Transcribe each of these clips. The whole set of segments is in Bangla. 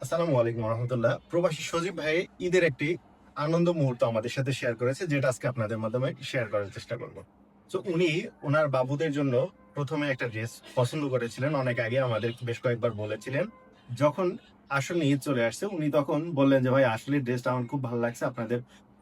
আসসালামু আলাইকুম রহমতুল্লাহ। প্রবাসী সজীব ভাই ঈদের একটি আনন্দ মুহূর্ত আমাদের সাথে শেয়ার করেছে, যেটা আজকে আপনাদের মাধ্যমে শেয়ার করার চেষ্টা করব। তো উনি ওনার বাবুদের জন্য প্রথমে একটা ড্রেস পছন্দ করেছিলেন, অনেক আগে আমাদের বেশ কয়েকবার বলেছিলেন। যখন আসলে ঈদ চলে আসছে, উনি তখন বললেন যে ভাই আসলে ড্রেসটা আমার খুব ভালো লাগছে, আপনাদের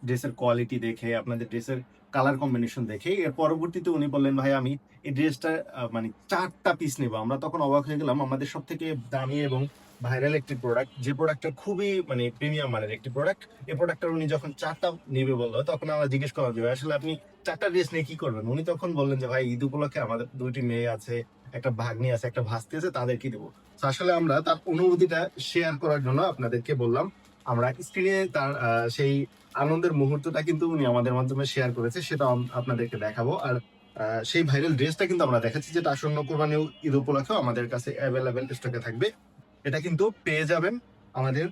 ড্রেসের কোয়ালিটি দেখে, আপনাদের ড্রেসের কালার কম্বিনেশন দেখে। এর পরবর্তীতে উনি বললেন ভাই আমি এই ড্রেসটা মানে 4টা পিস নেবো। আমরা তখন অবাক হয়ে গেলাম, আমাদের সব থেকে দামি এবং ভাইরাল একটি প্রোডাক্ট, যে প্রোডাক্টটা খুবই মানে প্রিমিয়াম মানের একটি প্রোডাক্ট। এই প্রোডাক্টটা উনি যখন 4টা নেবে বললো, তখন আমরা জিজ্ঞেস করলাম যে ভাই আসলে আপনি 4টা ড্রেস নিয়ে কি করবেন। উনি তখন বললেন যে ভাই ঈদ উপলক্ষে আমাদের 2টি মেয়ে আছে, একটা ভাগ্নি আছে, একটা ভাস্তি আছে, তাদেরকে দেবো। তো আসলে আমরা তার অনুভূতিটা শেয়ার করার জন্য আপনাদেরকে বললাম। আমরা স্ক্রিনে তার সেই আনন্দের মুহূর্তটা কিন্তু উনি আমাদের মাধ্যমে শেয়ার করেছে, সেটা আপনাদেরকে দেখাবো। আর সেই ভাইরাল ড্রেসটা কিন্তু আমরা দেখাচ্ছি, যেটা আসন্ন কোরবানি ঈদ উপলক্ষে আমাদের কাছে অ্যাভেলেবেল স্টকে থাকবে। এটা কিন্তু পেয়ে যাবেন আমাদের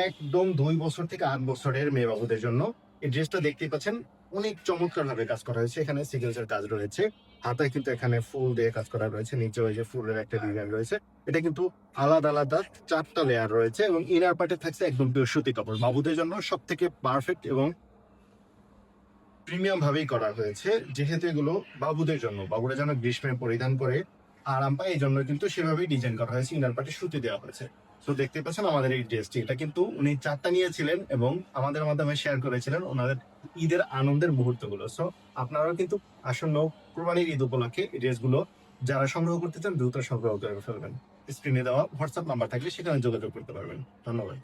একদম 2 বছর থেকে 8 বছরের মেয়ে বাবুদের জন্য। এই ড্রেসটা দেখতেই পাচ্ছেন, অনেক চমৎকার ভাবে কাজ করা হয়েছে। এখানে সিকোয়েন্সের কাজ রয়েছে, হাতায় কিন্তু এখানে ফুল দিয়ে কাজ করা রয়েছে, নিচে ওই যে ফুলের একটা ডিজাইন রয়েছে। এটা কিন্তু আলাদা আলাদা 4টা লেয়ার রয়েছে এবং ইনার পার্টে থাকছে একদম পিওর সুতি কাপড়। বাবুদের জন্য সব থেকে পারফেক্ট এবং প্রিমিয়াম ভাবেই করা হয়েছে, যেহেতু এগুলো বাবুদের জন্য, বাবুরা যেন গ্রীষ্মে পরিধান করে আরাম পায়, এই জন্য কিন্তু সেভাবেই ডিজাইন করা হয়েছে। ইনার পার্টে সুতি দেওয়া হয়েছে। তো দেখতে পাচ্ছেন আমাদের এই ড্রেসটি, এটা কিন্তু উনি 4টা নিয়েছিলেন এবং আমাদের মাধ্যমে শেয়ার করেছিলেন ওনাদের ঈদের আনন্দের মুহূর্তগুলো। সো আপনারাও কিন্তু আসন্ন কোরবানির ঈদ উপলক্ষে এই ড্রেসগুলো যারা সংগ্রহ করতে চান দ্রুত সংগ্রহ করে ফেলবেন। স্ক্রিনে দেওয়া হোয়াটসঅ্যাপ নাম্বার থাকলে সেখানে যোগাযোগ করতে পারবেন। ধন্যবাদ।